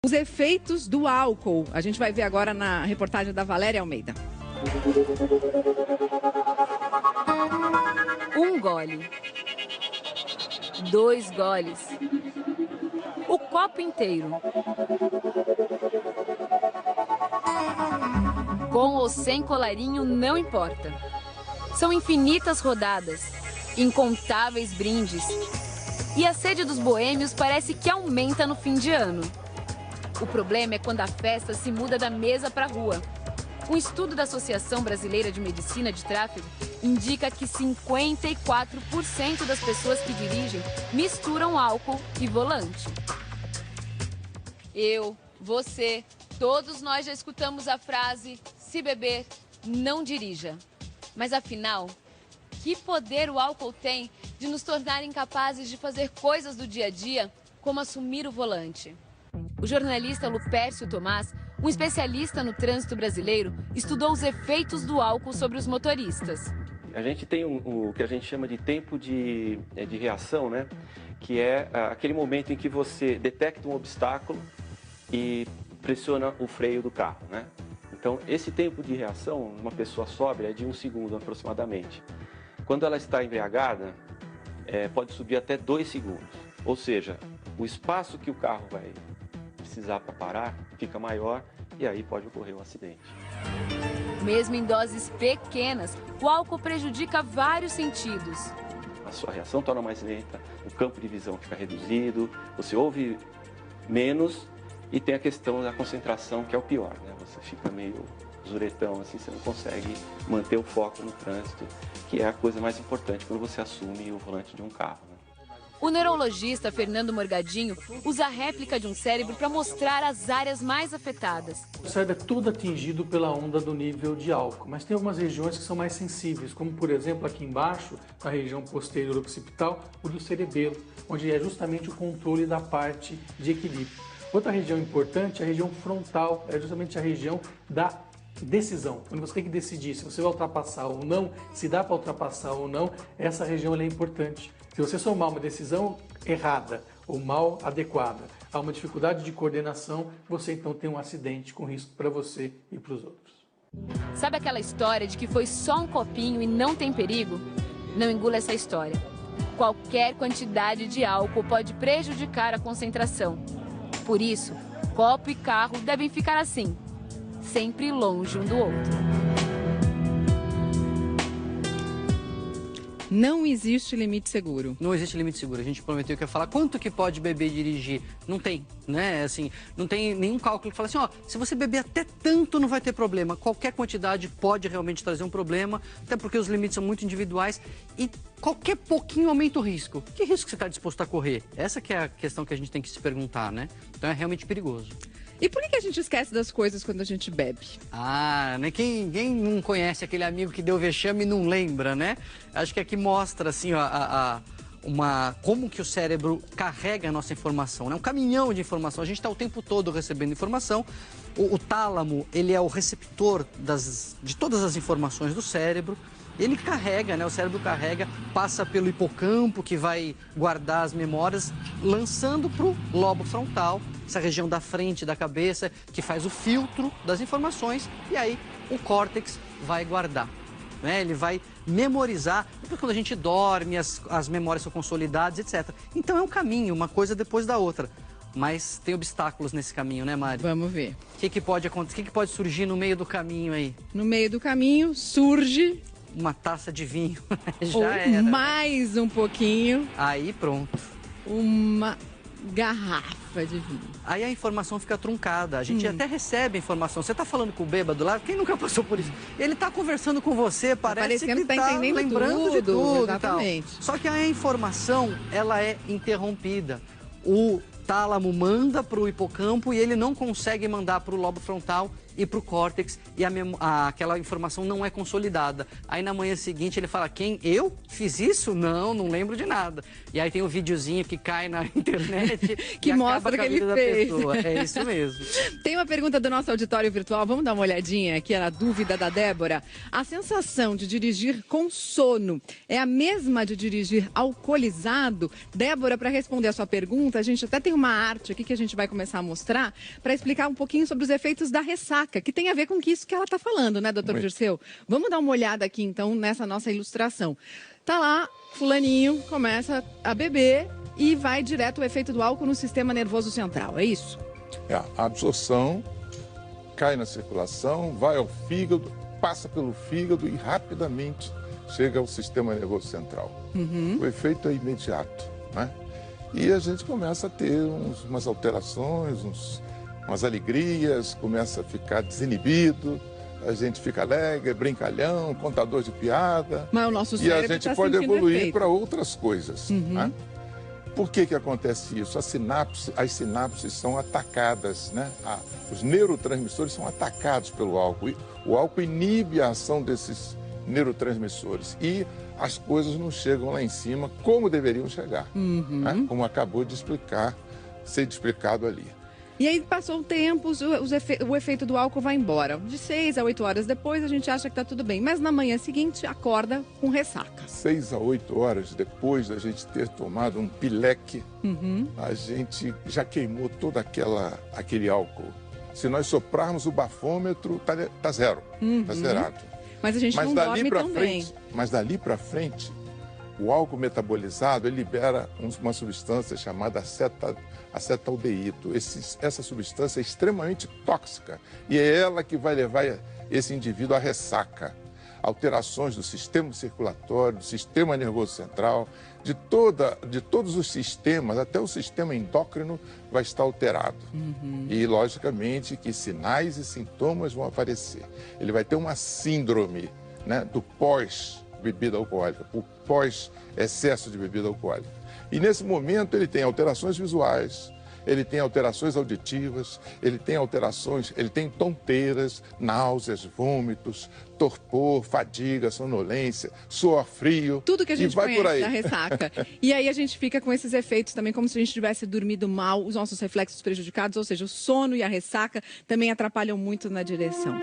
Os efeitos do álcool. A gente vai ver agora na reportagem da Valéria Almeida. Um gole. 2 goles. O copo inteiro. Com ou sem colarinho, não importa. São infinitas rodadas, incontáveis brindes. E a sede dos boêmios parece que aumenta no fim de ano. O problema é quando a festa se muda da mesa para a rua. Um estudo da Associação Brasileira de Medicina de Tráfego indica que 54% das pessoas que dirigem misturam álcool e volante. Eu, você, todos nós já escutamos a frase: se beber, não dirija. Mas afinal, que poder o álcool tem de nos tornar incapazes de fazer coisas do dia a dia, como assumir o volante? O jornalista Lupércio Tomás, um especialista no trânsito brasileiro, estudou os efeitos do álcool sobre os motoristas. A gente tem o que a gente chama de tempo de reação, né? Que é aquele momento em que você detecta um obstáculo e pressiona o freio do carro, né? Então, esse tempo de reação, uma pessoa sóbria, é de 1 segundo aproximadamente. Quando ela está embriagada, pode subir até 2 segundos. Ou seja, o espaço que o carro vai precisar para parar fica maior e aí pode ocorrer um acidente. Mesmo em doses pequenas, o álcool prejudica vários sentidos. A sua reação torna mais lenta, o campo de visão fica reduzido, você ouve menos e tem a questão da concentração, que é o pior, né? Você fica meio zuretão, assim, você não consegue manter o foco no trânsito, que é a coisa mais importante quando você assume o volante de um carro, né? O neurologista Fernando Morgadinho usa a réplica de um cérebro para mostrar as áreas mais afetadas. O cérebro é todo atingido pela onda do nível de álcool, mas tem algumas regiões que são mais sensíveis, como por exemplo aqui embaixo, na região posterior occipital, o do cerebelo, onde é justamente o controle da parte de equilíbrio. Outra região importante é a região frontal, é justamente a região da decisão, quando você tem que decidir se você vai ultrapassar ou não, se dá para ultrapassar ou não, essa região é importante. Se você tomar uma decisão errada ou mal adequada, há uma dificuldade de coordenação, você então tem um acidente com risco para você e para os outros. Sabe aquela história de que foi só um copinho e não tem perigo? Não engula essa história. Qualquer quantidade de álcool pode prejudicar a concentração. Por isso, copo e carro devem ficar assim, sempre longe um do outro. Não existe limite seguro. Não existe limite seguro. A gente prometeu que ia falar quanto que pode beber e dirigir. Não tem, né? Assim, não tem nenhum cálculo que fala assim, ó, se você beber até tanto não vai ter problema. Qualquer quantidade pode realmente trazer um problema, até porque os limites são muito individuais e qualquer pouquinho aumenta o risco. Que risco você está disposto a correr? Essa que é a questão que a gente tem que se perguntar, né? Então é realmente perigoso. E por que a gente esquece das coisas quando a gente bebe? Ah, né? Quem não conhece aquele amigo que deu vexame e não lembra, né? Acho que aqui mostra, assim, ó, como que o cérebro carrega a nossa informação, né? Um caminhão de informação. A gente está o tempo todo recebendo informação. O tálamo, ele é o receptor de todas as informações do cérebro. Ele carrega, né? O cérebro carrega, passa pelo hipocampo, que vai guardar as memórias, lançando para o lobo frontal, essa região da frente da cabeça, que faz o filtro das informações, e aí o córtex vai guardar, né? Ele vai memorizar, depois quando a gente dorme, as memórias são consolidadas, etc. Então é um caminho, uma coisa depois da outra. Mas tem obstáculos nesse caminho, né, Mari? Vamos ver. O que pode acontecer? O que pode surgir no meio do caminho aí? No meio do caminho surge uma taça de vinho. Ou Já era. Mais um pouquinho. Aí pronto. Uma garrafa de vinho. Aí a informação fica truncada. A gente até recebe a informação. Você está falando com o bêbado lá, quem nunca passou por isso? Ele está conversando com você, parece que está entendendo lembrando de tudo. Exatamente. Só que a informação, ela é interrompida. O tálamo manda para o hipocampo e ele não consegue mandar para o lobo frontal ir para o córtex e aquela informação não é consolidada. Aí na manhã seguinte ele fala, quem? Eu? Fiz isso? Não lembro de nada. E aí tem o videozinho que cai na internet que mostra que ele fez. É isso mesmo. Tem uma pergunta do nosso auditório virtual, vamos dar uma olhadinha aqui na dúvida da Débora. A sensação de dirigir com sono é a mesma de dirigir alcoolizado? Débora, para responder a sua pergunta, a gente até tem uma arte aqui que a gente vai começar a mostrar para explicar um pouquinho sobre os efeitos da ressaca, que tem a ver com isso que ela está falando, né, doutor Dirceu? Vamos dar uma olhada aqui, então, nessa nossa ilustração. Tá lá, fulaninho começa a beber e vai direto o efeito do álcool no sistema nervoso central, é isso? A absorção cai na circulação, vai ao fígado, passa pelo fígado e rapidamente chega ao sistema nervoso central. O efeito é imediato, né? E a gente começa a ter umas alterações, umas alegrias, começa a ficar desinibido, a gente fica alegre, brincalhão, contador de piada. Mas o nosso e cérebro a gente tá pode evoluir efeito. para outras coisas, né? Por que acontece isso? As sinapses são atacadas, né? Os neurotransmissores são atacados pelo álcool. O álcool inibe a ação desses neurotransmissores e as coisas não chegam lá em cima como deveriam chegar, né? Como acabou de ser explicado ali. E aí passou o tempo, o efeito do álcool vai embora. De 6 a 8 horas depois a gente acha que está tudo bem, mas na manhã seguinte acorda com ressaca. 6 a 8 horas depois da gente ter tomado um pileque, a gente já queimou todo aquele álcool. Se nós soprarmos o bafômetro, tá zero, tá zerado. Mas a gente não dorme tão bem. Mas dali para frente, o álcool metabolizado ele libera uma substância chamada acetaldeído. Essa substância é extremamente tóxica e é ela que vai levar esse indivíduo à ressaca. Alterações do sistema circulatório, do sistema nervoso central, de todos os sistemas, até o sistema endócrino vai estar alterado. E, logicamente, que sinais e sintomas vão aparecer. Ele vai ter uma síndrome, né, do pós-bebida alcoólica, o pós-excesso de bebida alcoólica. E, nesse momento, ele tem alterações visuais, ele tem alterações auditivas, ele tem tonteiras, náuseas, vômitos, torpor, fadiga, sonolência, suor frio. Tudo que a gente vai conhece da ressaca. E aí a gente fica com esses efeitos também, como se a gente tivesse dormido mal, os nossos reflexos prejudicados, ou seja, o sono e a ressaca também atrapalham muito na direção.